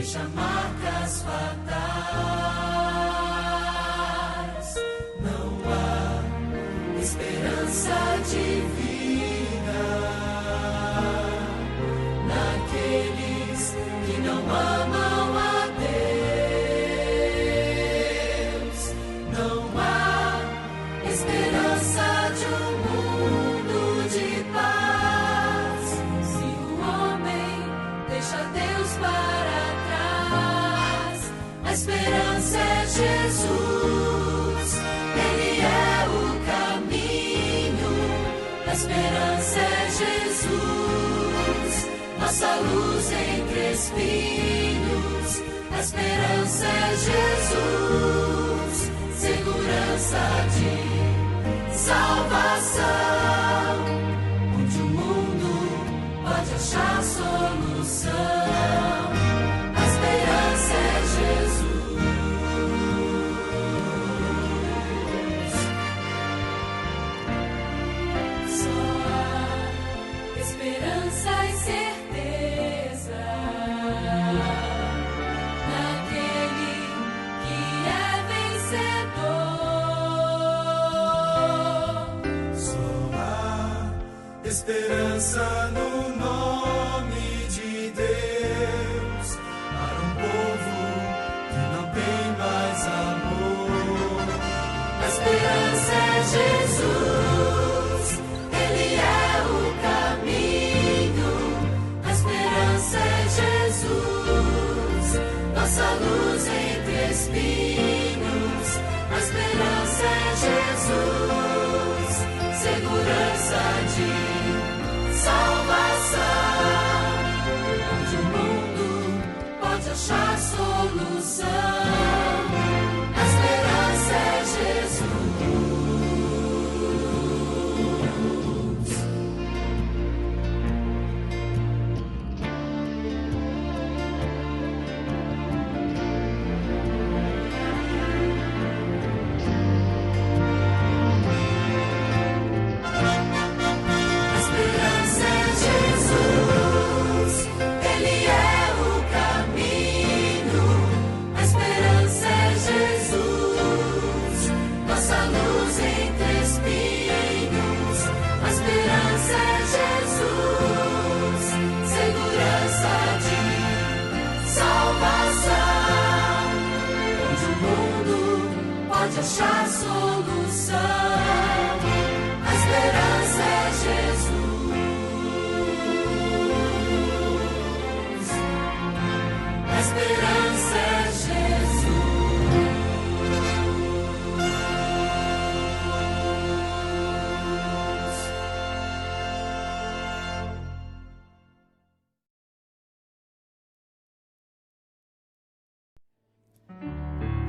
deixa marcas fatais. Não há esperança de vida naqueles que não amam a Deus. Não há esperança de um mundo de paz se o homem deixa Deus para trás. A esperança é Jesus, Ele é o caminho. A esperança é Jesus, nossa luz entre espinhos. A esperança é Jesus, segurança de salvação, onde o mundo pode achar solução. A esperança é Jesus. Só há esperança e certeza naquele que é vencedor. Só há esperança no nome de Deus para um povo que não tem mais amor. A esperança é Jesus, Ele é o caminho. A esperança é Jesus, nossa luz entre espinhos. A esperança é Jesus, segurança de salvação, onde o mundo pode achar solução. A esperança é Jesus. A esperança é Jesus, Ele é o caminho. A esperança é Jesus, nossa luz entre espinhos. A esperança é Jesus, segurança de salvação, onde o mundo pode achar solução. A esperança é Jesus. A esperança é Jesus.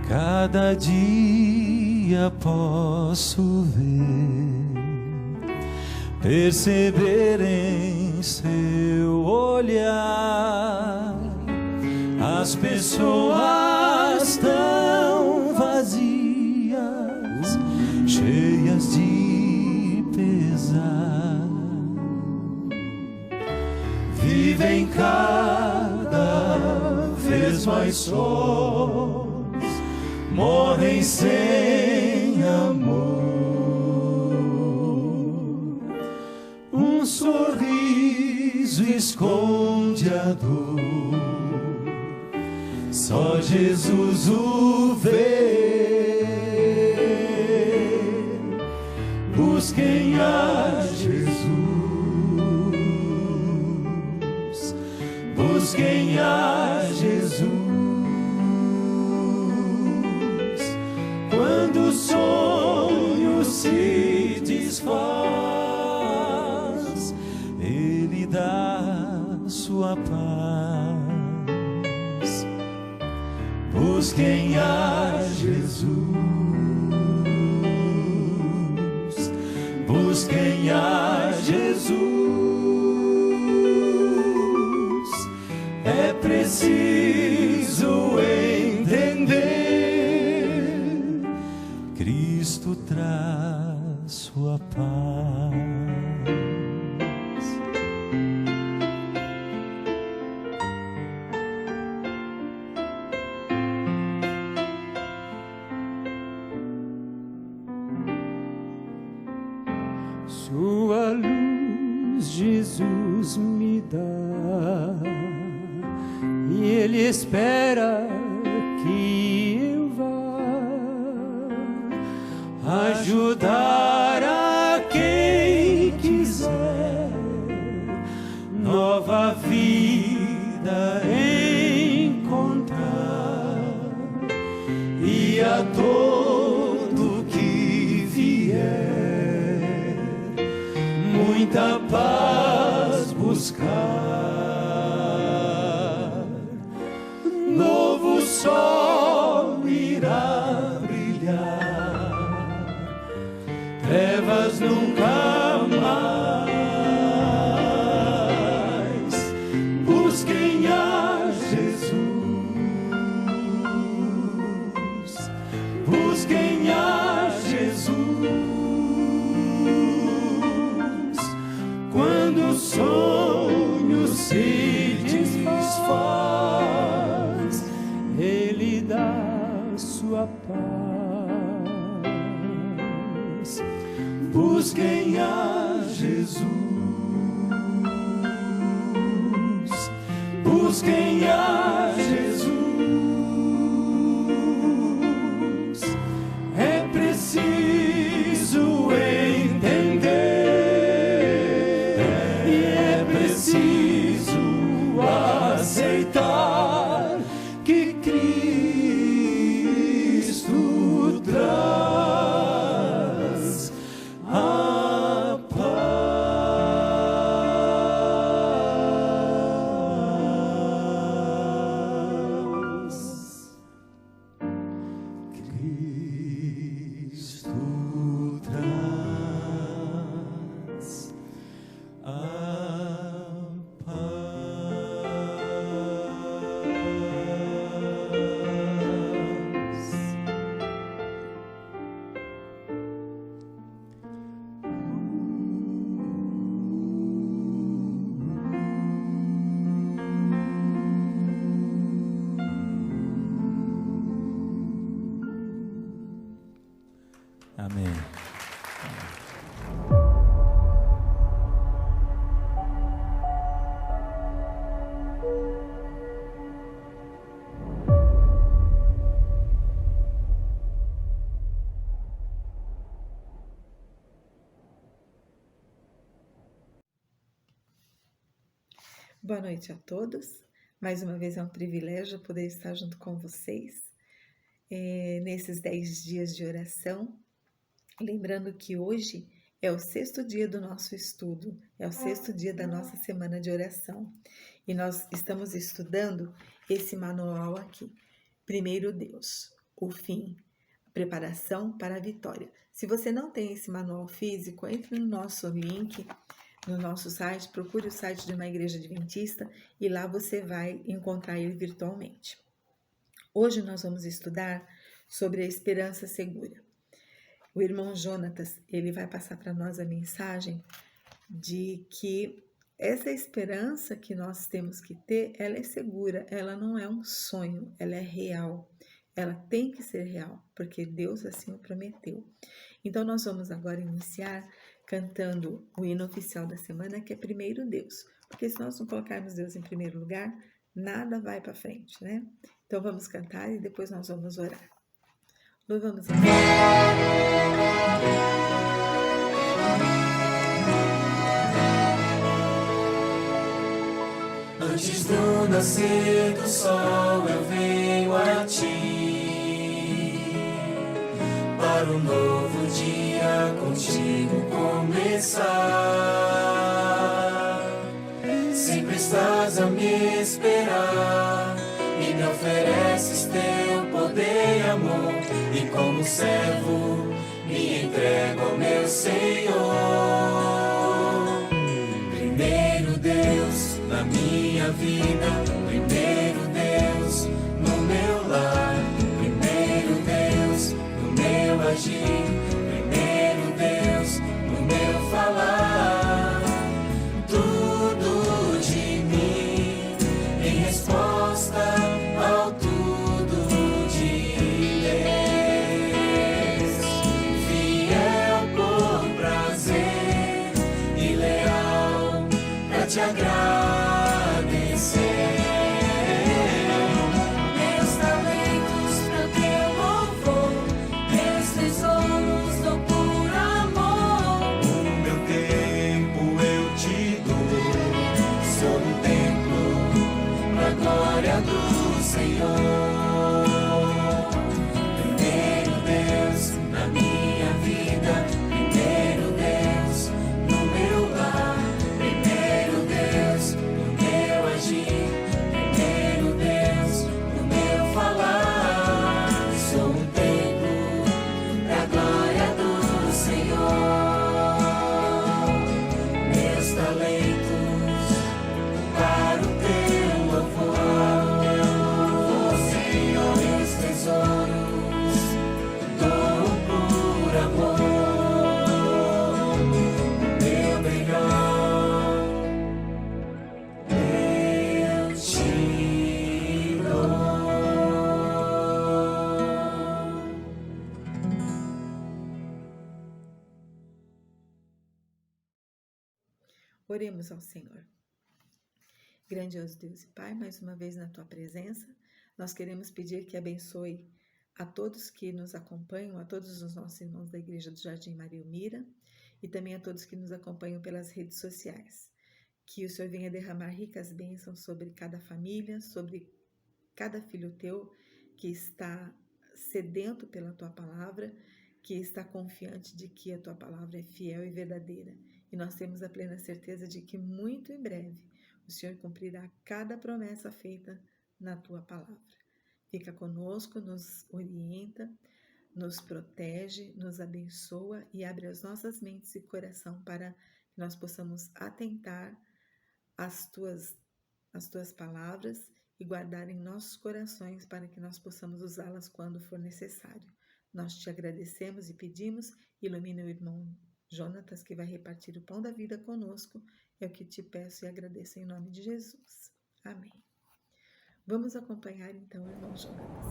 Cada dia posso ver, perceber em seu olhar as pessoas tão vazias, cheias de pesar, vivem cada vez mais sós, morrem sem amor. Um sorriso esconde a dor, só Jesus o vê. Busquem a Jesus, busquem a Jesus. Quando o sonho se desfaz, Ele dá sua paz. Busquem a Jesus, busquem a Jesus. É preciso entender, Cristo traz sua paz. Sua luz Jesus me dá, e Ele espera que eu vá ajudar a quem quiser nova vida encontrar, e a todo que vier muita paz buscar. Novo sol irá brilhar, trevas nunca mais. Busquem a Jesus, busquem a Jesus. Quando o sonho se desfaz, Ele dá sua paz. Busquem a Jesus, busquem a Jesus. É preciso entender, e é preciso aceitar que Cristo traz a paz. Cristo traz a paz. Amém. Boa noite a todos. Mais uma vez é um privilégio poder estar junto com vocês nesses 10 dias de oração. Lembrando que hoje é o 6º dia do nosso estudo, é o 6º dia da nossa semana de oração. E nós estamos estudando esse manual aqui. Primeiro Deus, o fim, a preparação para a vitória. Se você não tem esse manual físico, entre no nosso link, no nosso site, procure o site de uma igreja adventista e lá você vai encontrar ele virtualmente. Hoje nós vamos estudar sobre a esperança segura. O irmão Jonatas, ele vai passar para nós a mensagem de que essa esperança que nós temos que ter, ela é segura, ela não é um sonho, ela é real. Ela tem que ser real, porque Deus assim o prometeu. Então nós vamos agora iniciar cantando o hino oficial da semana, que é Primeiro Deus. Porque se nós não colocarmos Deus em primeiro lugar, nada vai para frente, né? Então vamos cantar e depois nós vamos orar. Louvamos a Deus. Antes do nascer do sol eu venho a ti, para um novo dia contigo começar. Sempre estás a me esperar e me ofereces teu poder e amor, e como servo me entrego ao meu Senhor. Primeiro Deus na minha vida, primeiro Deus no meu lar, primeiro Deus no meu agir, primeiro Deus no meu falar. Tudo de mim em resposta ao tudo de Deus, fiel por prazer Oremos ao Senhor. Grandioso Deus e Pai, mais uma vez na Tua presença, nós queremos pedir que abençoe a todos que nos acompanham, a todos os nossos irmãos da Igreja do Jardim Maria Elmira e também a todos que nos acompanham pelas redes sociais. Que o Senhor venha derramar ricas bênçãos sobre cada família, sobre cada filho Teu que está sedento pela Tua palavra, que está confiante de que a Tua palavra é fiel e verdadeira. E nós temos a plena certeza de que muito em breve o Senhor cumprirá cada promessa feita na Tua palavra. Fica conosco, nos orienta, nos protege, nos abençoa e abre as nossas mentes e coração para que nós possamos atentar às Tuas palavras e guardar em nossos corações para que nós possamos usá-las quando for necessário. Nós te agradecemos e pedimos, ilumina o irmão Jonatas, que vai repartir o pão da vida conosco. É o que te peço e agradeço em nome de Jesus. Amém. Vamos acompanhar então o irmão Jonatas.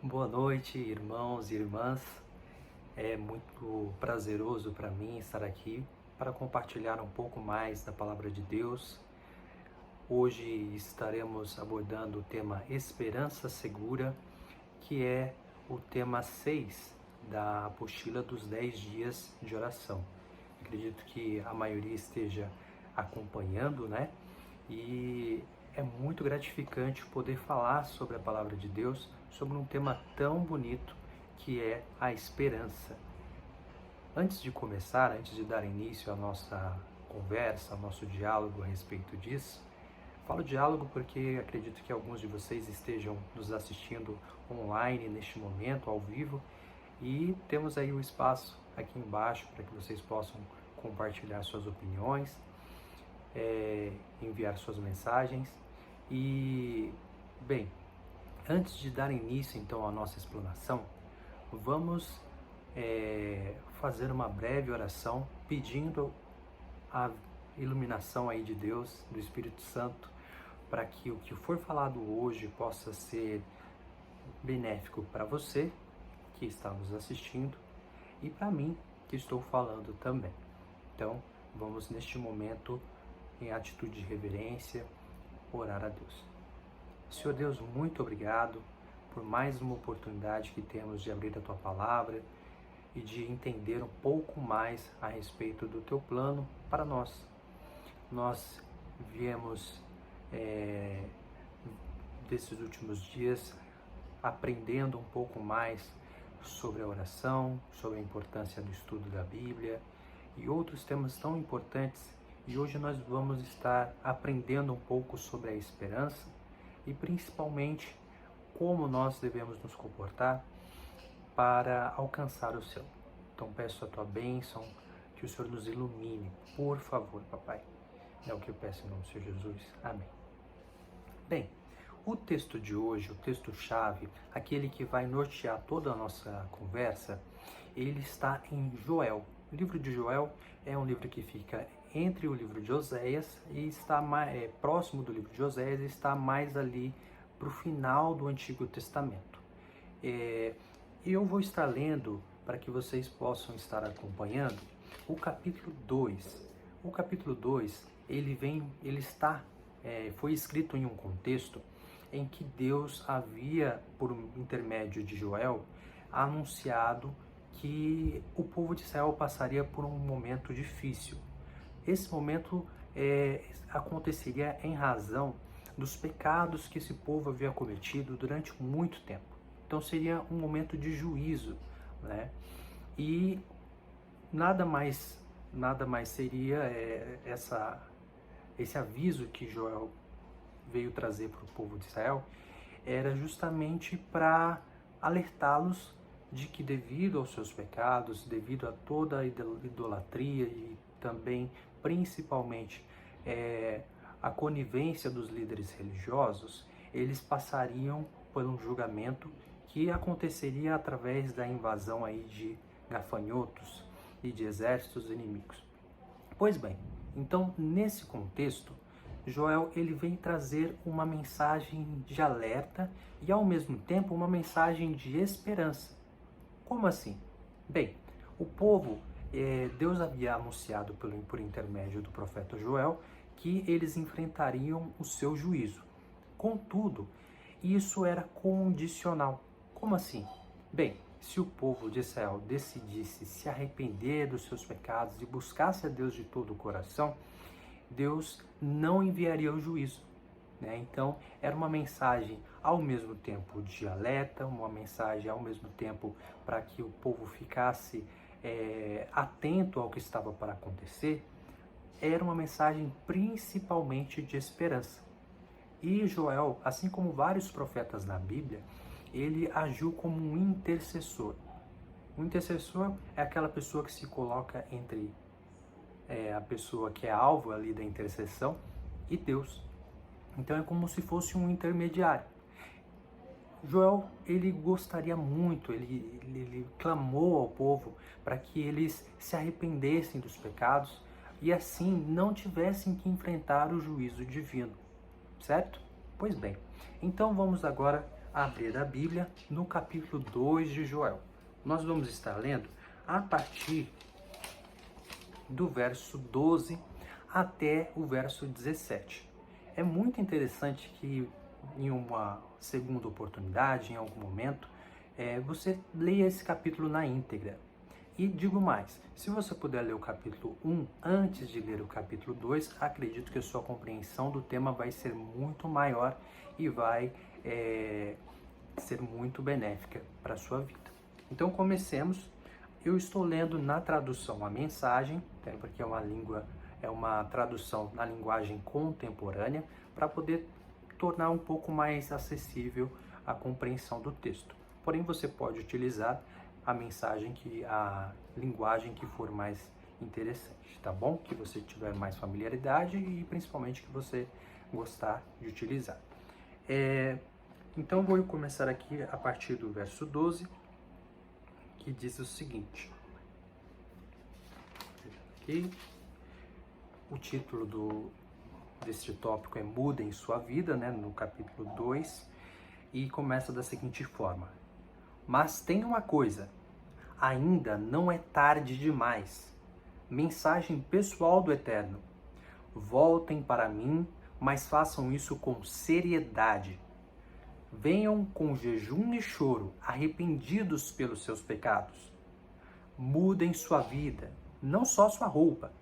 Boa noite, irmãos e irmãs. É muito prazeroso para mim estar aqui para compartilhar um pouco mais da Palavra de Deus. Hoje estaremos abordando o tema Esperança Segura, que é o tema 6 da apostila dos 10 dias de oração. Acredito que a maioria esteja acompanhando, né? E é muito gratificante poder falar sobre a Palavra de Deus, sobre um tema tão bonito que é a esperança. Antes de começar, antes de dar início à nossa conversa, ao nosso diálogo a respeito disso, falo diálogo porque acredito que alguns de vocês estejam nos assistindo online neste momento, ao vivo, e temos aí o espaço aqui embaixo para que vocês possam compartilhar suas opiniões, enviar suas mensagens. E, bem, antes de dar início então à nossa explanação, vamos fazer uma breve oração pedindo a iluminação aí de Deus, do Espírito Santo, para que o que for falado hoje possa ser benéfico para você que está nos assistindo e para mim que estou falando também. Então, vamos neste momento, em atitude de reverência, orar a Deus. Senhor Deus, muito obrigado por mais uma oportunidade que temos de abrir a Tua Palavra e de entender um pouco mais a respeito do Teu plano para nós. Nós viemos desses últimos dias aprendendo um pouco mais sobre a oração, sobre a importância do estudo da Bíblia e outros temas tão importantes. E hoje nós vamos estar aprendendo um pouco sobre a esperança e principalmente como nós devemos nos comportar para alcançar o céu. Então peço a Tua bênção, que o Senhor nos ilumine, por favor, Papai. É o que eu peço em nome do Senhor Jesus. Amém. Bem, o texto de hoje, o texto-chave, aquele que vai nortear toda a nossa conversa, ele está em Joel. O livro de Joel é um livro que fica entre o livro de Oséias e está próximo do livro de Oséias e está mais ali para o final do Antigo Testamento. E eu vou estar lendo, para que vocês possam estar acompanhando, o capítulo 2. O capítulo 2, foi escrito em um contexto em que Deus havia, por intermédio de Joel, anunciado que o povo de Israel passaria por um momento difícil. Esse momento aconteceria em razão dos pecados que esse povo havia cometido durante muito tempo. Então seria um momento de juízo, né? E nada mais seria esse aviso que Joel veio trazer para o povo de Israel, era justamente para alertá-los de que devido aos seus pecados, devido a toda a idolatria e também, principalmente, a conivência dos líderes religiosos, eles passariam por um julgamento que aconteceria através da invasão aí de gafanhotos e de exércitos inimigos. Pois bem, então nesse contexto, Joel ele vem trazer uma mensagem de alerta e ao mesmo tempo uma mensagem de esperança. Como assim? Bem, o povo, Deus havia anunciado por intermédio do profeta Joel que eles enfrentariam o seu juízo. Contudo, isso era condicional. Como assim? Bem, se o povo de Israel decidisse se arrepender dos seus pecados e buscasse a Deus de todo o coração, Deus não enviaria o juízo, né? Então, era uma mensagem ao mesmo tempo de alerta, uma mensagem ao mesmo tempo para que o povo ficasse atento ao que estava para acontecer. Era uma mensagem principalmente de esperança. E Joel, assim como vários profetas na Bíblia, ele agiu como um intercessor. O intercessor é aquela pessoa que se coloca entre a pessoa que é alvo ali da intercessão e Deus. Então é como se fosse um intermediário. Joel, ele gostaria muito, ele clamou ao povo para que eles se arrependessem dos pecados e assim não tivessem que enfrentar o juízo divino, certo? Pois bem, então vamos agora abrir a Bíblia no capítulo 2 de Joel. Nós vamos estar lendo a partir do verso 12 até o verso 17. É muito interessante que em uma segunda oportunidade, em algum momento, você leia esse capítulo na íntegra. E digo mais, se você puder ler o capítulo 1 antes de ler o capítulo 2, acredito que a sua compreensão do tema vai ser muito maior e vai ser muito benéfica para a sua vida. Então comecemos. Eu estou lendo na tradução A Mensagem, porque é uma tradução na linguagem contemporânea, para poder tornar um pouco mais acessível a compreensão do texto. Porém, você pode utilizar a linguagem que for mais interessante, tá bom? Que você tiver mais familiaridade e principalmente que você gostar de utilizar. Então, vou começar aqui a partir do verso 12, que diz o seguinte. Aqui, o título deste tópico é Mudem Sua Vida, né, no capítulo 2, e começa da seguinte forma. Mas tem uma coisa, ainda não é tarde demais. Mensagem pessoal do Eterno. Voltem para mim, mas façam isso com seriedade. Venham com jejum e choro, arrependidos pelos seus pecados. Mudem sua vida, não só sua roupa.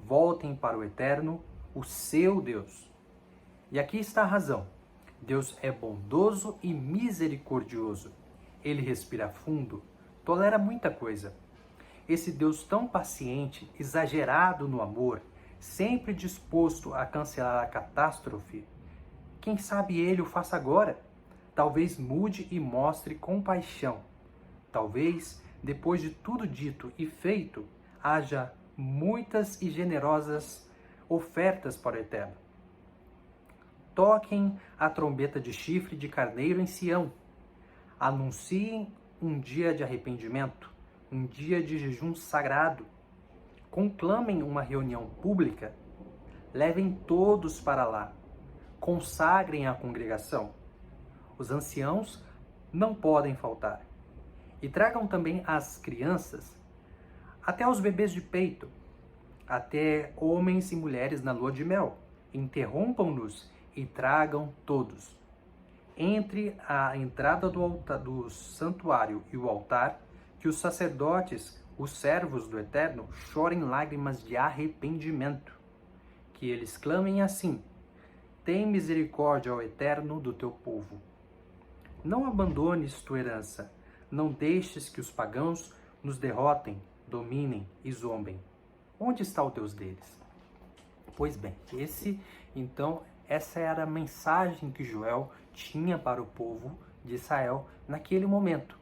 Voltem para o Eterno, o seu Deus. E aqui está a razão. Deus é bondoso e misericordioso. Ele respira fundo, tolera muita coisa. Esse Deus tão paciente, exagerado no amor, sempre disposto a cancelar a catástrofe, quem sabe ele o faça agora? Talvez mude e mostre compaixão. Talvez, depois de tudo dito e feito, haja muitas e generosas ofertas para o Eterno. Toquem a trombeta de chifre de carneiro em Sião. Anunciem um dia de arrependimento, um dia de jejum sagrado. Conclamem uma reunião pública. Levem todos para lá. Consagrem a congregação. Os anciãos não podem faltar. E tragam também as crianças, até os bebês de peito, até homens e mulheres na lua de mel. Interrompam-nos e tragam todos. Entre a entrada do santuário e o altar, que os sacerdotes, os servos do Eterno, chorem lágrimas de arrependimento. Que eles clamem assim: tem misericórdia ao Eterno do teu povo. Não abandones tua herança, não deixes que os pagãos nos derrotem, dominem e zombem. Onde está o Deus deles? Pois bem, essa era a mensagem que Joel tinha para o povo de Israel naquele momento.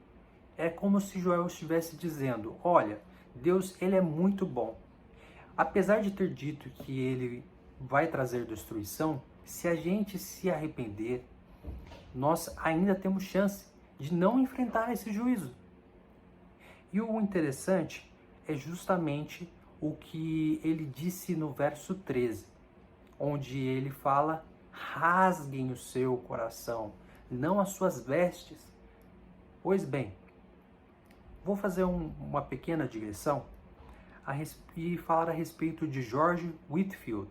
É como se Joel estivesse dizendo: olha, Deus, ele é muito bom. Apesar de ter dito que ele vai trazer destruição, se a gente se arrepender, nós ainda temos chance de não enfrentar esse juízo. E o interessante é justamente o que ele disse no verso 13, onde ele fala: rasguem o seu coração, não as suas vestes. Pois bem, vou fazer uma pequena digressão e falar a respeito de George Whitefield.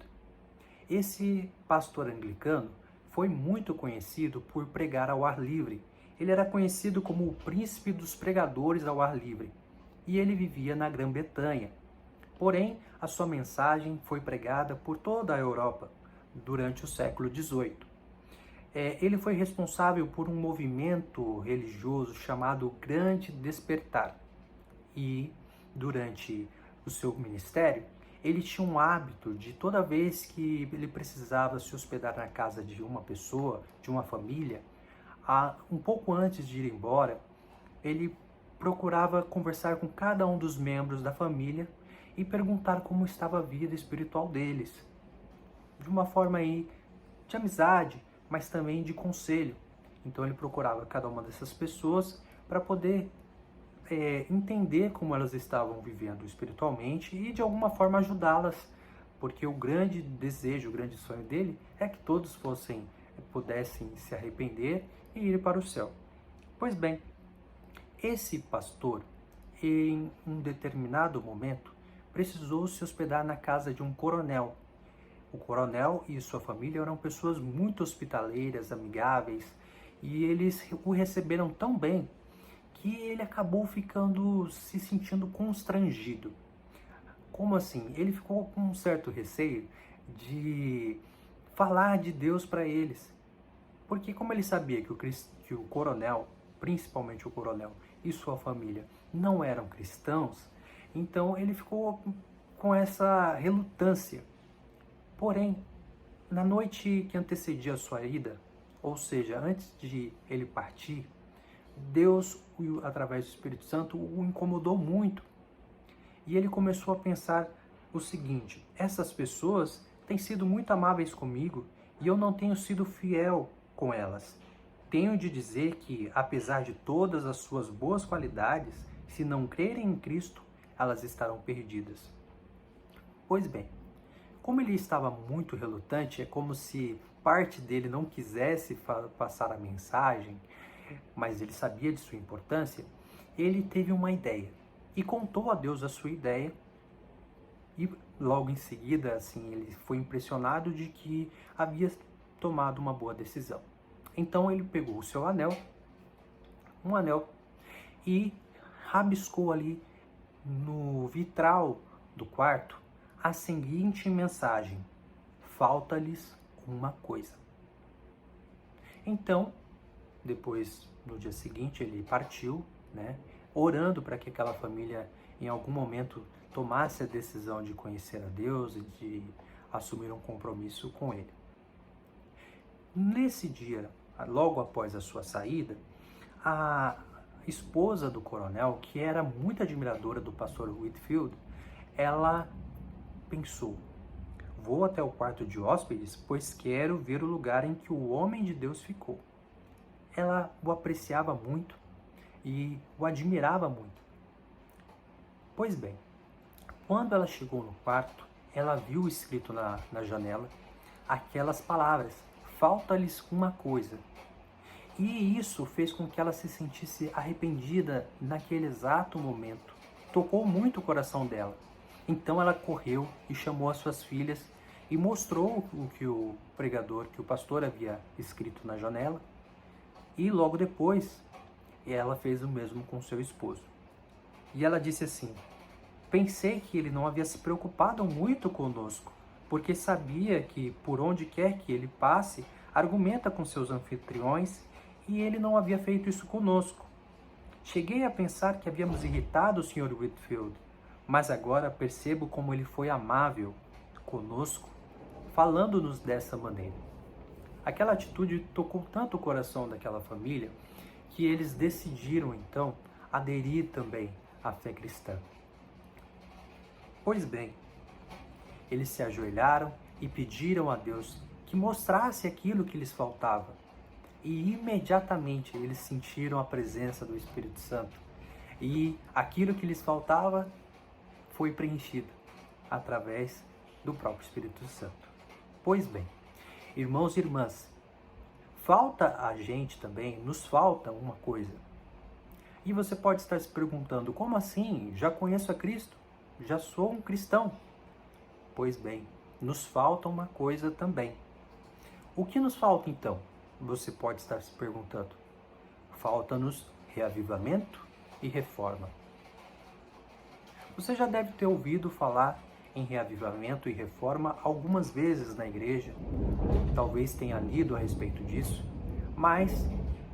Esse pastor anglicano foi muito conhecido por pregar ao ar livre. Ele era conhecido como o príncipe dos pregadores ao ar livre, e ele vivia na Grã-Bretanha. Porém, a sua mensagem foi pregada por toda a Europa durante o século XVIII. Ele foi responsável por um movimento religioso chamado Grande Despertar. E, durante o seu ministério, ele tinha um hábito de, toda vez que ele precisava se hospedar na casa de uma pessoa, de uma família, um pouco antes de ir embora, ele procurava conversar com cada um dos membros da família e perguntar como estava a vida espiritual deles, de uma forma aí de amizade, mas também de conselho. Então ele procurava cada uma dessas pessoas para poder entender como elas estavam vivendo espiritualmente e de alguma forma ajudá-las, porque o grande desejo, o grande sonho dele é que todos pudessem se arrepender e ir para o céu. Pois bem, esse pastor, em um determinado momento, precisou se hospedar na casa de um coronel. O coronel e sua família eram pessoas muito hospitaleiras, amigáveis, e eles o receberam tão bem que ele acabou se sentindo constrangido. Como assim? Ele ficou com um certo receio de falar de Deus para eles. Porque como ele sabia que o coronel, principalmente o coronel e sua família, não eram cristãos, então ele ficou com essa relutância. Porém, na noite que antecedia a sua ida, ou seja, antes de ele partir, Deus, através do Espírito Santo, o incomodou muito. E ele começou a pensar o seguinte: essas pessoas têm sido muito amáveis comigo e eu não tenho sido fiel com elas. Tenho de dizer que, apesar de todas as suas boas qualidades, se não crerem em Cristo, elas estarão perdidas. Pois bem, como ele estava muito relutante, é como se parte dele não quisesse passar a mensagem, mas ele sabia de sua importância, ele teve uma ideia e contou a Deus a sua ideia, e logo em seguida, assim, ele foi impressionado de que havia tomado uma boa decisão. Então ele pegou o seu anel, um anel, e rabiscou ali no vitral do quarto a seguinte mensagem: falta-lhes uma coisa. Então, depois, no dia seguinte, ele partiu, orando para que aquela família, em algum momento, tomasse a decisão de conhecer a Deus e de assumir um compromisso com Ele. Nesse dia, logo após a sua saída, a esposa do coronel, que era muito admiradora do pastor Whitefield, ela pensou: vou até o quarto de hóspedes, pois quero ver o lugar em que o homem de Deus ficou. Ela o apreciava muito e o admirava muito. Pois bem, quando ela chegou no quarto, ela viu escrito na janela aquelas palavras: falta-lhes uma coisa. E isso fez com que ela se sentisse arrependida naquele exato momento. Tocou muito o coração dela. Então ela correu e chamou as suas filhas e mostrou o que o pregador, que o pastor havia escrito na janela. E logo depois, ela fez o mesmo com seu esposo. E ela disse assim: pensei que ele não havia se preocupado muito conosco, porque sabia que por onde quer que ele passe, argumenta com seus anfitriões, e ele não havia feito isso conosco. Cheguei a pensar que havíamos irritado o Sr. Whitefield, mas agora percebo como ele foi amável conosco, falando-nos dessa maneira. Aquela atitude tocou tanto o coração daquela família que eles decidiram então aderir também à fé cristã. Pois bem, eles se ajoelharam e pediram a Deus que mostrasse aquilo que lhes faltava. e imediatamente eles sentiram a presença do Espírito Santo. E aquilo que lhes faltava foi preenchido através do próprio Espírito Santo. Pois bem, irmãos e irmãs, falta a gente também, nos falta uma coisa. E você pode estar se perguntando, como assim? Já conheço a Cristo? Já sou um cristão? Pois bem, nos falta uma coisa também. O que nos falta então? Você pode estar se perguntando. Falta-nos reavivamento e reforma. Você já deve ter ouvido falar em reavivamento e reforma algumas vezes na igreja. Talvez tenha lido a respeito disso, mas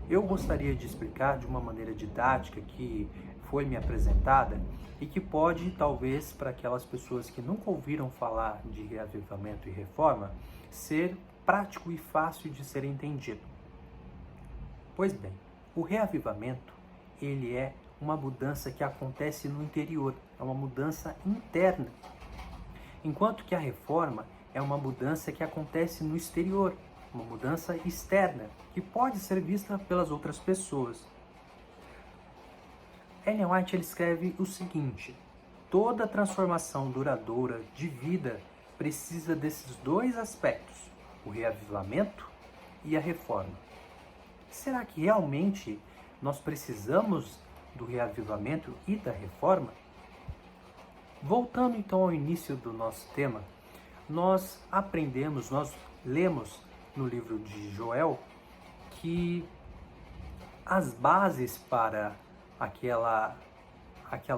eu gostaria de explicar de uma maneira didática que foi me apresentada e que pode, talvez, para aquelas pessoas que nunca ouviram falar de reavivamento e reforma, ser prático e fácil de ser entendido. Pois bem, o reavivamento, ele é uma mudança que acontece no interior, é uma mudança interna. Enquanto que a reforma é uma mudança que acontece no exterior, uma mudança externa, que pode ser vista pelas outras pessoas. Ellen White ele escreve o seguinte: toda transformação duradoura de vida precisa desses dois aspectos, o reavivamento e a reforma. Será que realmente nós precisamos do reavivamento e da reforma? Voltando então ao início do nosso tema, nós lemos no livro de Joel que as bases para aquela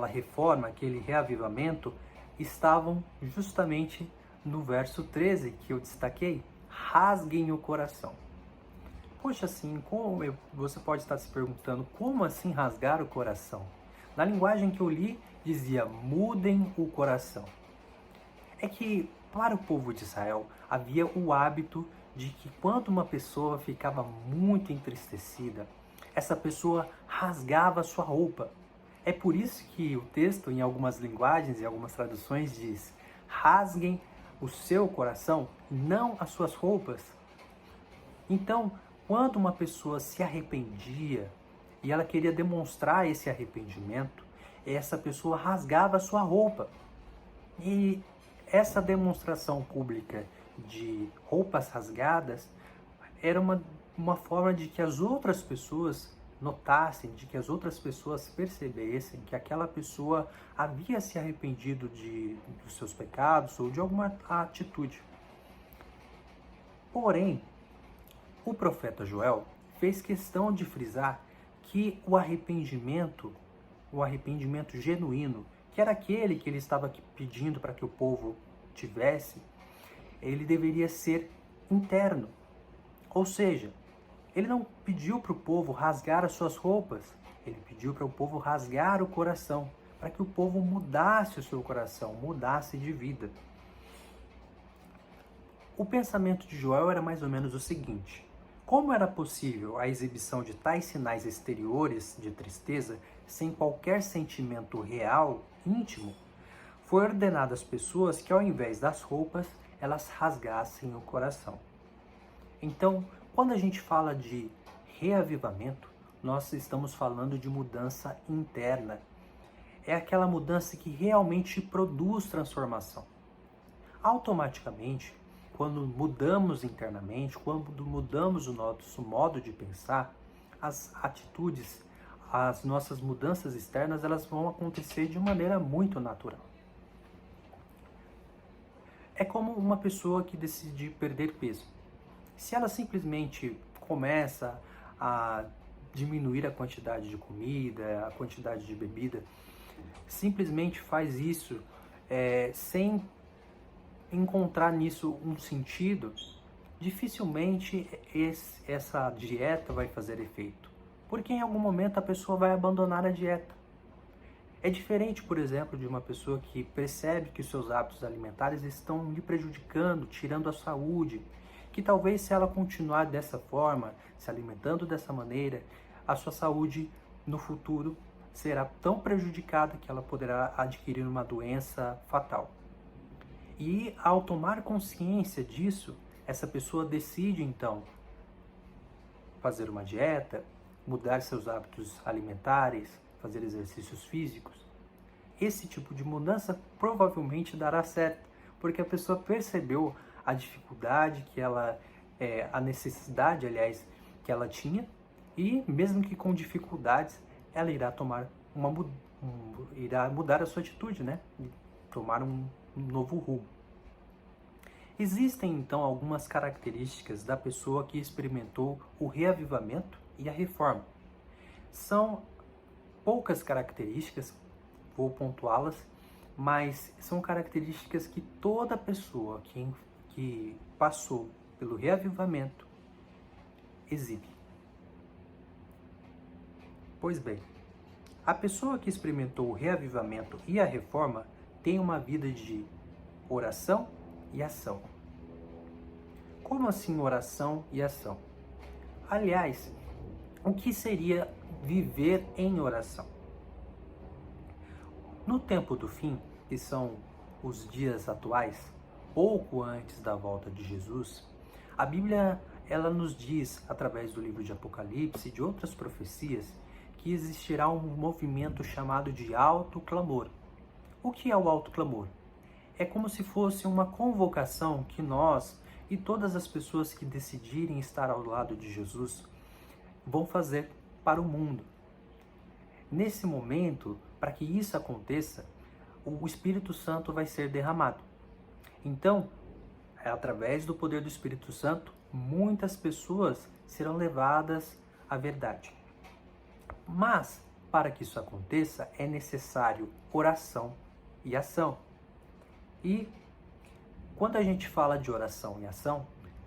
reforma, aquele reavivamento, estavam justamente no verso 13 que eu destaquei: rasguem o coração. Poxa, assim, você pode estar se perguntando, como assim rasgar o coração? Na linguagem que eu li, dizia, mudem o coração. É que, para o povo de Israel, havia o hábito de que quando uma pessoa ficava muito entristecida, essa pessoa rasgava a sua roupa. É por isso que o texto, em algumas linguagens e algumas traduções, diz, rasguem o seu coração, não as suas roupas. Então, quando uma pessoa se arrependia e ela queria demonstrar esse arrependimento, essa pessoa rasgava a sua roupa. E essa demonstração pública de roupas rasgadas era uma forma de que as outras pessoas notassem, de que as outras pessoas percebessem que aquela pessoa havia se arrependido dos seus pecados ou de alguma atitude. Porém, o profeta Joel fez questão de frisar que o arrependimento genuíno, que era aquele que ele estava pedindo para que o povo tivesse, ele deveria ser interno. Ou seja, ele não pediu para o povo rasgar as suas roupas, ele pediu para o povo rasgar o coração, para que o povo mudasse o seu coração, mudasse de vida. O pensamento de Joel era mais ou menos o seguinte: como era possível a exibição de tais sinais exteriores de tristeza sem qualquer sentimento real, íntimo? Foi ordenado às pessoas que, ao invés das roupas, elas rasgassem o coração. Então, quando a gente fala de reavivamento, nós estamos falando de mudança interna. É aquela mudança que realmente produz transformação. Automaticamente, quando mudamos internamente, quando mudamos o nosso modo de pensar, as atitudes, as nossas mudanças externas, elas vão acontecer de maneira muito natural. É como uma pessoa que decide perder peso. Se ela simplesmente começa a diminuir a quantidade de comida, a quantidade de bebida, simplesmente faz isso sem encontrar nisso um sentido, dificilmente essa dieta vai fazer efeito, porque em algum momento a pessoa vai abandonar a dieta. É diferente, por exemplo, de uma pessoa que percebe que os seus hábitos alimentares estão lhe prejudicando, tirando a saúde, que talvez se ela continuar dessa forma, se alimentando dessa maneira, a sua saúde no futuro será tão prejudicada que ela poderá adquirir uma doença fatal. E ao tomar consciência disso, essa pessoa decide então fazer uma dieta, mudar seus hábitos alimentares, fazer exercícios físicos, esse tipo de mudança provavelmente dará certo, porque a pessoa percebeu a dificuldade que ela, a necessidade, aliás, que ela tinha, e mesmo que com dificuldades, ela irá tomar irá mudar a sua atitude, né? E tomar um novo rumo. Existem então algumas características da pessoa que experimentou o reavivamento e a reforma. São poucas características, vou pontuá-las, mas são características que toda pessoa que passou pelo reavivamento exibe. Pois bem, a pessoa que experimentou o reavivamento e a reforma tem uma vida de oração e ação. Como assim oração e ação? Aliás, o que seria viver em oração? No tempo do fim, que são os dias atuais, pouco antes da volta de Jesus, a Bíblia ela nos diz, através do livro de Apocalipse e de outras profecias, que existirá um movimento chamado de alto clamor. O que é o alto clamor? É como se fosse uma convocação que nós e todas as pessoas que decidirem estar ao lado de Jesus vão fazer para o mundo. Nesse momento, para que isso aconteça, o Espírito Santo vai ser derramado. Então, através do poder do Espírito Santo, muitas pessoas serão levadas à verdade. Mas, para que isso aconteça, é necessário oração e ação. E quando a gente fala de oração e ação,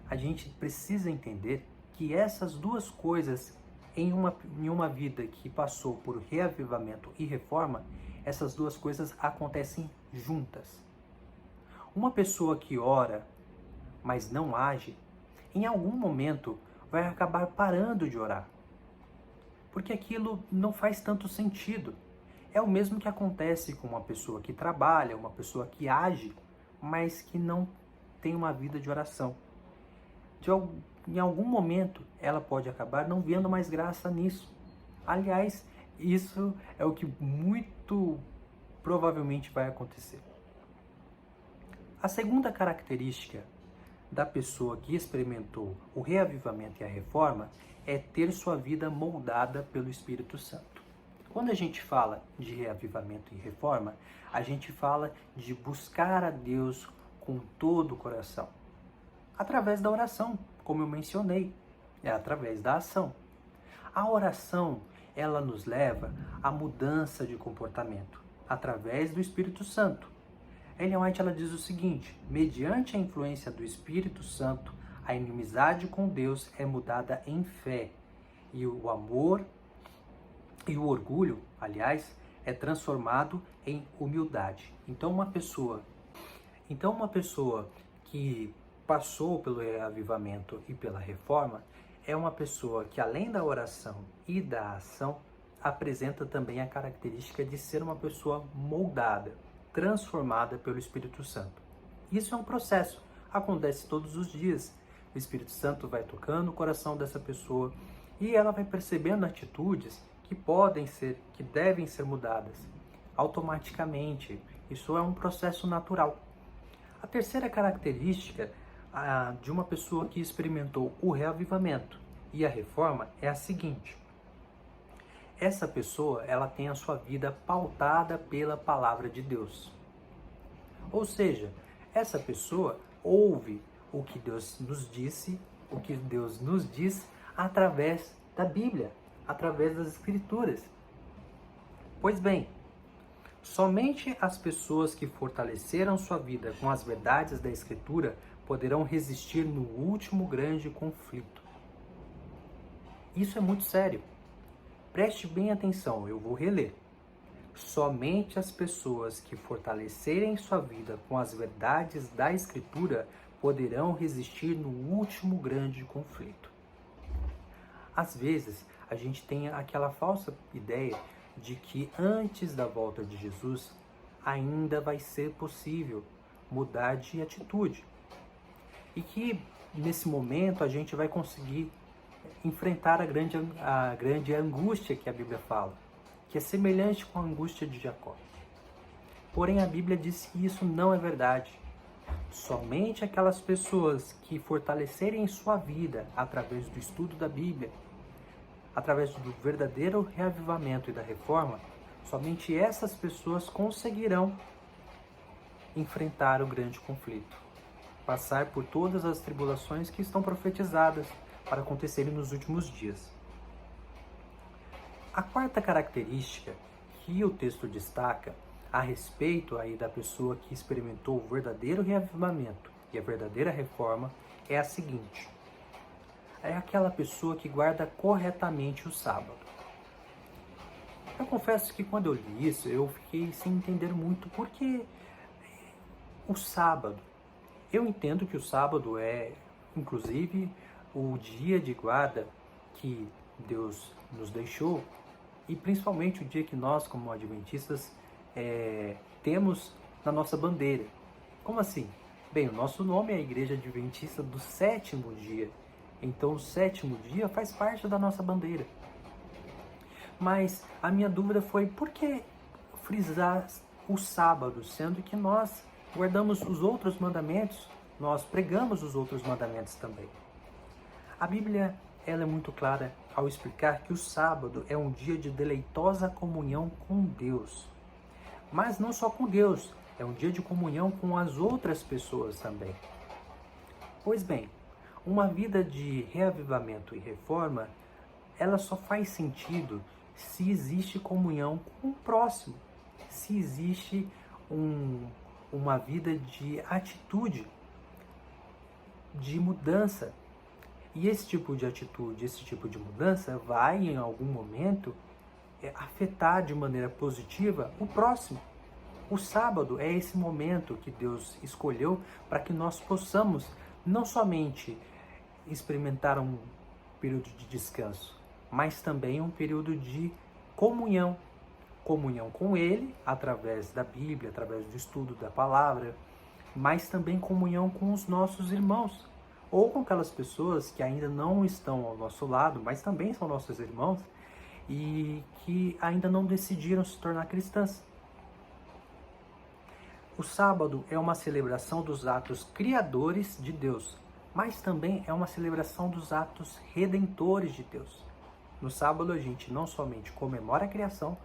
a gente precisa entender que essas duas coisas em uma vida que passou por reavivamento e reforma, essas duas coisas acontecem juntas. Uma pessoa que ora, mas não age, em algum momento vai acabar parando de orar. Porque aquilo não faz tanto sentido. É o mesmo que acontece com uma pessoa que trabalha, uma pessoa que age, mas que não tem uma vida de oração. Em algum momento, ela pode acabar não vendo mais graça nisso. Aliás, isso é o que muito provavelmente vai acontecer. A segunda característica da pessoa que experimentou o reavivamento e a reforma é ter sua vida moldada pelo Espírito Santo. Quando a gente fala de reavivamento e reforma, a gente fala de buscar a Deus com todo o coração. Através da oração, como eu mencionei, é através da ação. A oração, ela nos leva à mudança de comportamento, através do Espírito Santo. Ellen White ela diz o seguinte: mediante a influência do Espírito Santo, a inimizade com Deus é mudada em fé, e o amor e o orgulho, aliás, é transformado em humildade. Então uma pessoa que passou pelo reavivamento e pela reforma é uma pessoa que, além da oração e da ação, apresenta também a característica de ser uma pessoa moldada, transformada pelo Espírito Santo. Isso é um processo, acontece todos os dias. O Espírito Santo vai tocando o coração dessa pessoa e ela vai percebendo atitudes que devem ser mudadas automaticamente. Isso é um processo natural. A terceira característica de uma pessoa que experimentou o reavivamento e a reforma é a seguinte: essa pessoa ela tem a sua vida pautada pela palavra de Deus. Ou seja, essa pessoa ouve o que Deus nos disse, o que Deus nos diz através da Bíblia, através das Escrituras. Pois bem, somente as pessoas que fortaleceram sua vida com as verdades da Escritura poderão resistir no último grande conflito. Isso é muito sério. Preste bem atenção, eu vou reler. Somente as pessoas que fortalecerem sua vida com as verdades da Escritura poderão resistir no último grande conflito. Às vezes, a gente tem aquela falsa ideia de que antes da volta de Jesus ainda vai ser possível mudar de atitude. E que nesse momento a gente vai conseguir enfrentar a grande angústia que a Bíblia fala, que é semelhante com a angústia de Jacó. Porém, a Bíblia diz que isso não é verdade. Somente aquelas pessoas que fortalecerem sua vida através do estudo da Bíblia, através do verdadeiro reavivamento e da reforma, somente essas pessoas conseguirão enfrentar o grande conflito, passar por todas as tribulações que estão profetizadas para acontecerem nos últimos dias. A quarta característica que o texto destaca a respeito aí da pessoa que experimentou o verdadeiro reavivamento e a verdadeira reforma é a seguinte: é aquela pessoa que guarda corretamente o sábado. Eu confesso que quando eu li isso, eu fiquei sem entender muito por que o sábado. Eu entendo que o sábado é, inclusive, o dia de guarda que Deus nos deixou e principalmente o dia que nós, como adventistas, temos na nossa bandeira. Como assim? Bem, o nosso nome é a Igreja Adventista do Sétimo Dia. Então, o sétimo dia faz parte da nossa bandeira. Mas a minha dúvida foi por que frisar o sábado, sendo que nós guardamos os outros mandamentos, nós pregamos os outros mandamentos também. A Bíblia ela é muito clara ao explicar que o sábado é um dia de deleitosa comunhão com Deus. Mas não só com Deus, é um dia de comunhão com as outras pessoas também. Pois bem, uma vida de reavivamento e reforma, ela só faz sentido se existe comunhão com o próximo, se existe uma vida de atitude, de mudança. E esse tipo de atitude, esse tipo de mudança vai em algum momento afetar de maneira positiva o próximo. O sábado é esse momento que Deus escolheu para que nós possamos não somente experimentar um período de descanso, mas também um período de comunhão. Comunhão com Ele, através da Bíblia, através do estudo da palavra, mas também comunhão com os nossos irmãos, ou com aquelas pessoas que ainda não estão ao nosso lado, mas também são nossos irmãos, e que ainda não decidiram se tornar cristãs. O sábado é uma celebração dos atos criadores de Deus, mas também é uma celebração dos atos redentores de Deus. No sábado a gente não somente comemora a criação,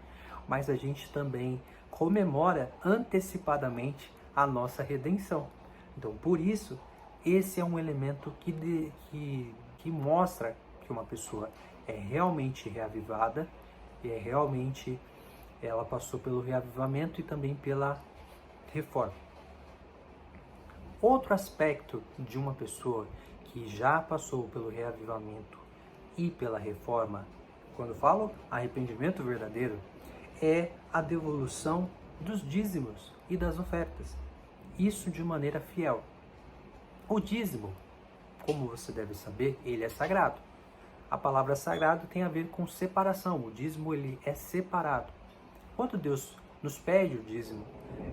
mas a gente também comemora antecipadamente a nossa redenção. Então, por isso, esse é um elemento que mostra que uma pessoa é realmente reavivada, e ela passou pelo reavivamento e também pela reforma. Outro aspecto de uma pessoa que já passou pelo reavivamento e pela reforma, quando falo arrependimento verdadeiro, é a devolução dos dízimos e das ofertas. Isso de maneira fiel. O dízimo, como você deve saber, ele é sagrado. A palavra sagrado tem a ver com separação. O dízimo ele é separado. Quando Deus nos pede o dízimo,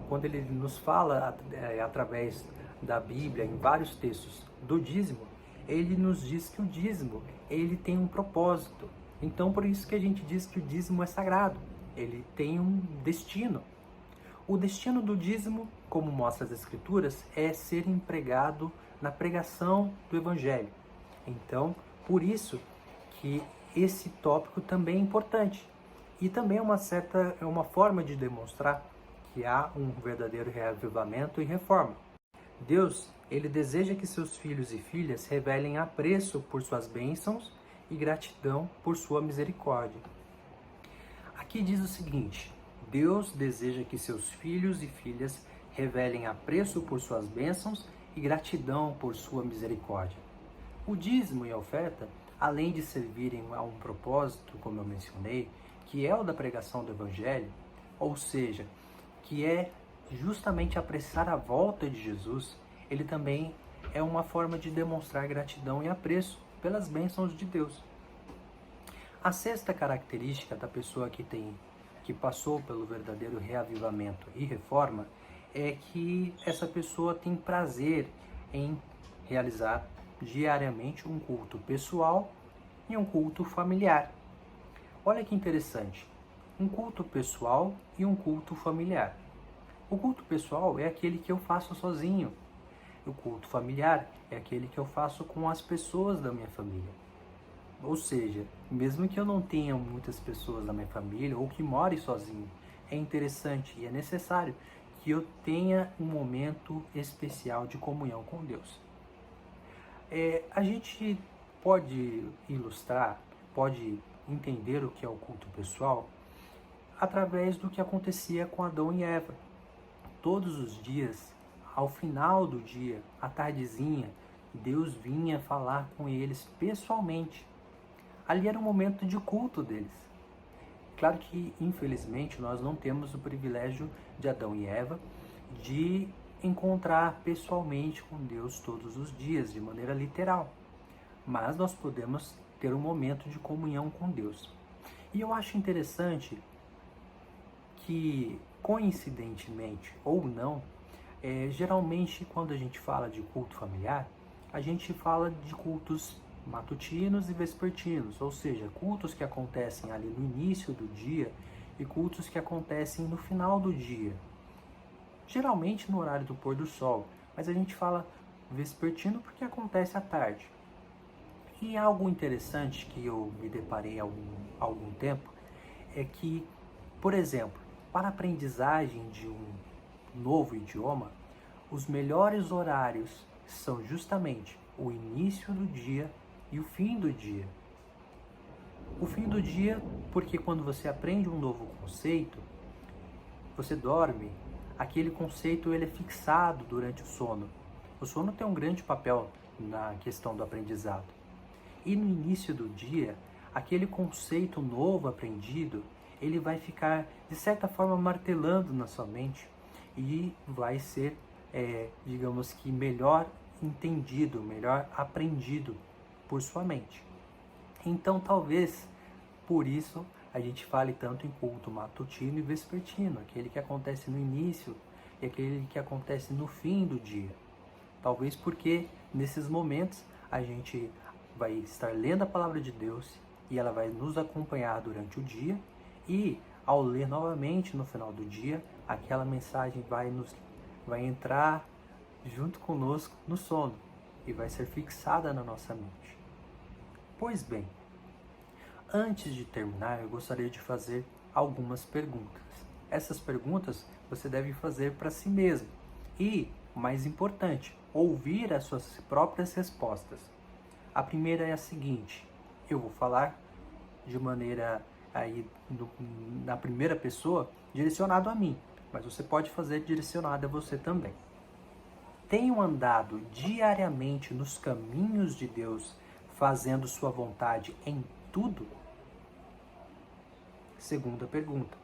quando Ele nos fala através da Bíblia, em vários textos do dízimo, Ele nos diz que o dízimo ele tem um propósito. Então, por isso que a gente diz que o dízimo é sagrado. Ele tem um destino. O destino do dízimo, como mostra as Escrituras, é ser empregado na pregação do Evangelho. Então, por isso que esse tópico também é importante. E também é uma forma de demonstrar que há um verdadeiro reavivamento e reforma. Deus, Ele deseja que seus filhos e filhas revelem apreço por suas bênçãos e gratidão por sua misericórdia. Aqui diz o seguinte: Deus deseja que seus filhos e filhas revelem apreço por suas bênçãos e gratidão por sua misericórdia. O dízimo e a oferta, além de servirem a um propósito, como eu mencionei, que é o da pregação do Evangelho, ou seja, que é justamente apressar a volta de Jesus, ele também é uma forma de demonstrar gratidão e apreço pelas bênçãos de Deus. A sexta característica da pessoa que passou pelo verdadeiro reavivamento e reforma é que essa pessoa tem prazer em realizar diariamente um culto pessoal e um culto familiar. Olha que interessante, um culto pessoal e um culto familiar. O culto pessoal é aquele que eu faço sozinho. O culto familiar é aquele que eu faço com as pessoas da minha família. Ou seja, mesmo que eu não tenha muitas pessoas na minha família ou que more sozinho, é interessante e é necessário que eu tenha um momento especial de comunhão com Deus. A gente pode ilustrar, pode entender o que é o culto pessoal através do que acontecia com Adão e Eva. Todos os dias, ao final do dia, à tardezinha, Deus vinha falar com eles pessoalmente. Ali era um momento de culto deles. Claro que, infelizmente, nós não temos o privilégio de Adão e Eva de encontrar pessoalmente com Deus todos os dias, de maneira literal. Mas nós podemos ter um momento de comunhão com Deus. E eu acho interessante que, coincidentemente ou não, geralmente quando a gente fala de culto familiar, a gente fala de cultos matutinos e vespertinos, ou seja, cultos que acontecem ali no início do dia e cultos que acontecem no final do dia, geralmente no horário do pôr do sol, mas a gente fala vespertino porque acontece à tarde. E algo interessante que eu me deparei há algum tempo é que, por exemplo, para a aprendizagem de um novo idioma, os melhores horários são justamente o início do dia e o fim do dia. O fim do dia, porque quando você aprende um novo conceito, você dorme, aquele conceito ele é fixado durante o sono. O sono tem um grande papel na questão do aprendizado. E no início do dia, aquele conceito novo aprendido, ele vai ficar, de certa forma, martelando na sua mente e vai ser, digamos que, melhor entendido, melhor aprendido por sua mente. Então, talvez, por isso, a gente fale tanto em culto matutino e vespertino, aquele que acontece no início e aquele que acontece no fim do dia. Talvez porque, nesses momentos, a gente vai estar lendo a palavra de Deus e ela vai nos acompanhar durante o dia e, ao ler novamente no final do dia, aquela mensagem vai entrar junto conosco no sono e vai ser fixada na nossa mente. Pois bem, antes de terminar, eu gostaria de fazer algumas perguntas. Essas perguntas você deve fazer para si mesmo e, mais importante, ouvir as suas próprias respostas. A primeira é a seguinte: eu vou falar de maneira na primeira pessoa, direcionado a mim, mas você pode fazer direcionado a você também. Tenho andado diariamente nos caminhos de Deus, fazendo sua vontade em tudo? Segunda pergunta.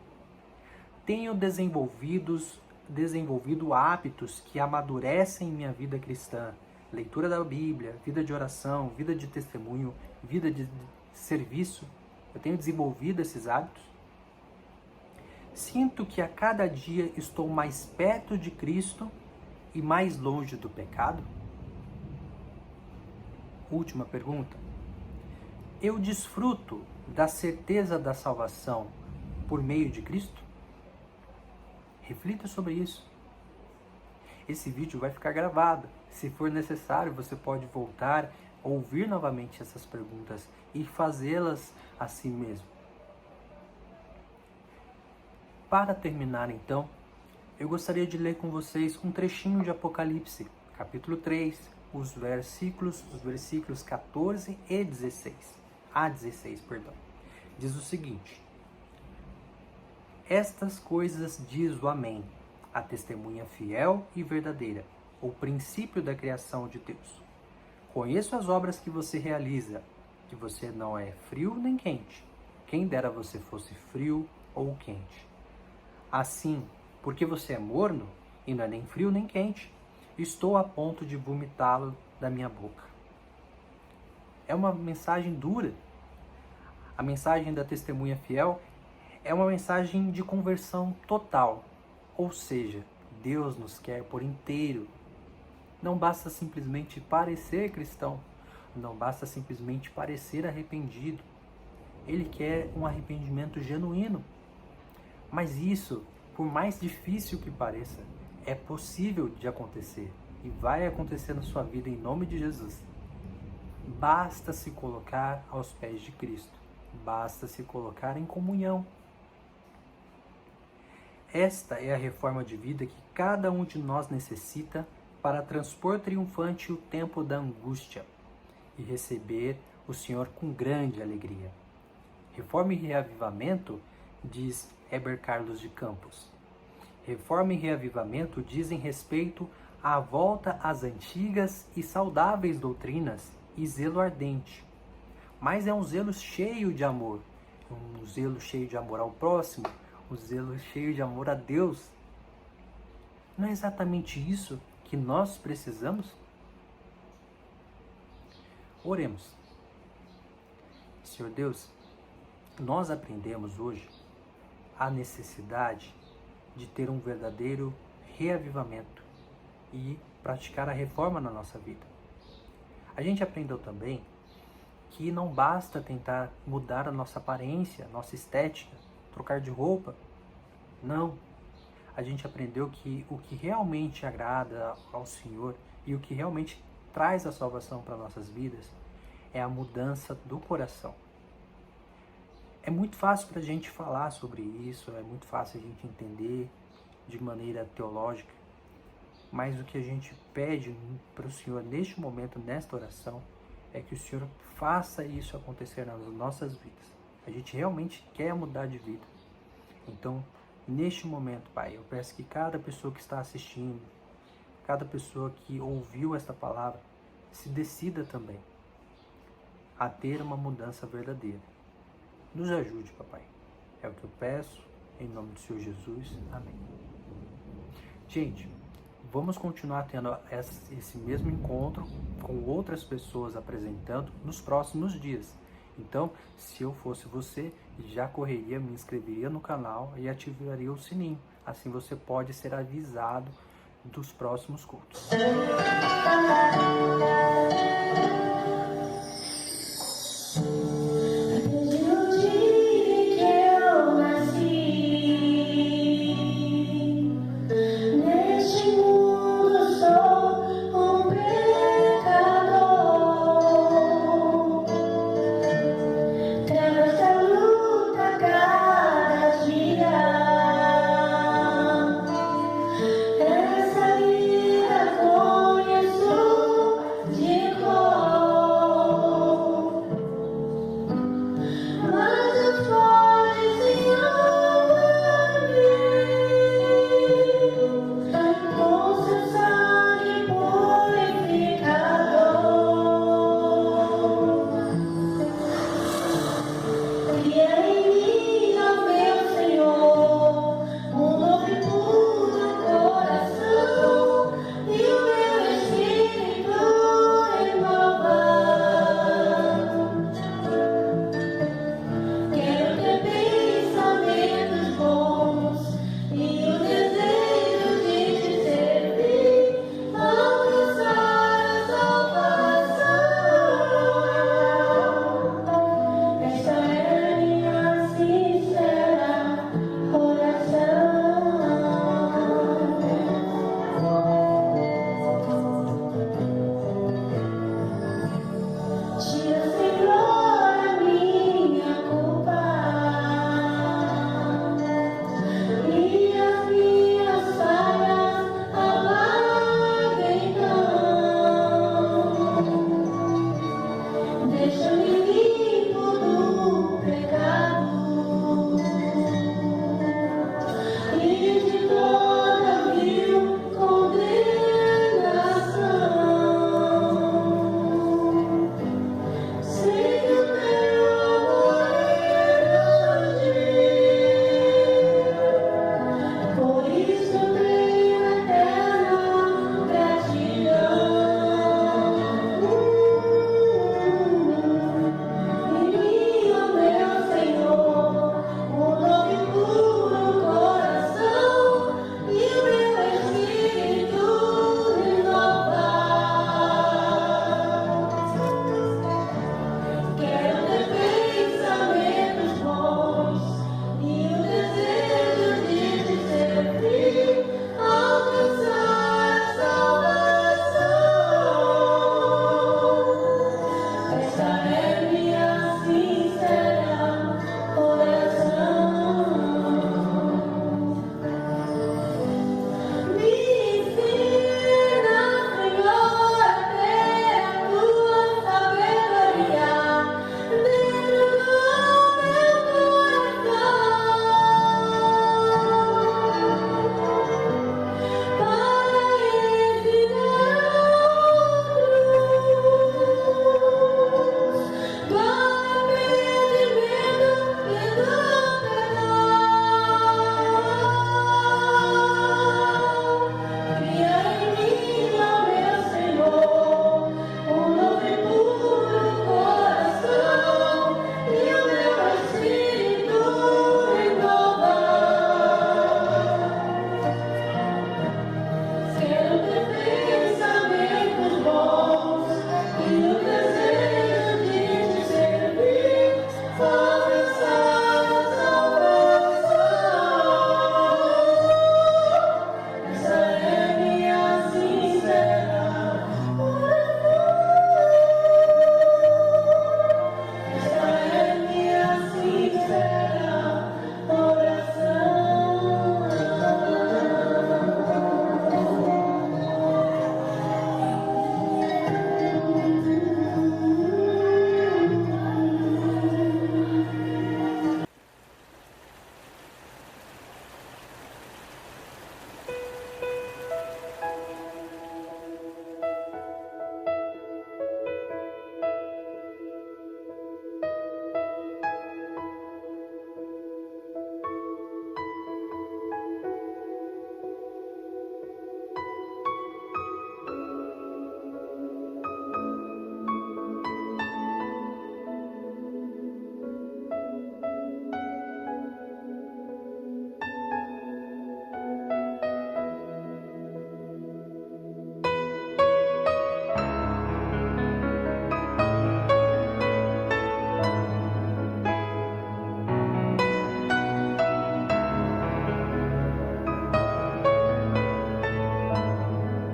Tenho desenvolvido hábitos que amadurecem minha vida cristã, leitura da Bíblia, vida de oração, vida de testemunho, vida de serviço? Eu tenho desenvolvido esses hábitos? Sinto que a cada dia estou mais perto de Cristo e mais longe do pecado? Última pergunta. Eu desfruto da certeza da salvação por meio de Cristo? Reflita sobre isso. Esse vídeo vai ficar gravado. Se for necessário, você pode voltar, ouvir novamente essas perguntas e fazê-las a si mesmo. Para terminar, então, eu gostaria de ler com vocês um trechinho de Apocalipse, capítulo 3, os versículos 14 e 16. Diz o seguinte: Estas coisas diz o Amém, a testemunha fiel e verdadeira, o princípio da criação de Deus. Conheço as obras que você realiza, que você não é frio nem quente. Quem dera você fosse frio ou quente. Assim, porque você é morno e não é nem frio nem quente, estou a ponto de vomitá-lo da minha boca. É uma mensagem dura. A mensagem da testemunha fiel é uma mensagem de conversão total. Ou seja, Deus nos quer por inteiro. Não basta simplesmente parecer cristão. Não basta simplesmente parecer arrependido. Ele quer um arrependimento genuíno. Mas isso, por mais difícil que pareça, é possível de acontecer e vai acontecer na sua vida em nome de Jesus. Basta se colocar aos pés de Cristo. Basta se colocar em comunhão. Esta é a reforma de vida que cada um de nós necessita para transpor triunfante o tempo da angústia e receber o Senhor com grande alegria. Reforma e reavivamento, diz Heber Carlos de Campos. Reforma e reavivamento dizem respeito à volta às antigas e saudáveis doutrinas e zelo ardente. Mas é um zelo cheio de amor, um zelo cheio de amor ao próximo, um zelo cheio de amor a Deus. Não é exatamente isso que nós precisamos? Oremos. Senhor Deus, nós aprendemos hoje a necessidade de ter um verdadeiro reavivamento e praticar a reforma na nossa vida. A gente aprendeu também que não basta tentar mudar a nossa aparência, nossa estética, trocar de roupa. Não. A gente aprendeu que o que realmente agrada ao Senhor e o que realmente traz a salvação para nossas vidas é a mudança do coração. É muito fácil para a gente falar sobre isso, é muito fácil a gente entender de maneira teológica, mas o que a gente pede para o Senhor neste momento, nesta oração, é que o Senhor faça isso acontecer nas nossas vidas. A gente realmente quer mudar de vida. Então, neste momento, Pai, eu peço que cada pessoa que está assistindo, cada pessoa que ouviu esta palavra, se decida também a ter uma mudança verdadeira. Nos ajude, Papai. É o que eu peço, em nome do Senhor Jesus. Amém. Gente, vamos continuar tendo esse mesmo encontro com outras pessoas apresentando nos próximos dias. Então, se eu fosse você, já correria, me inscreveria no canal e ativaria o sininho. Assim você pode ser avisado dos próximos cultos.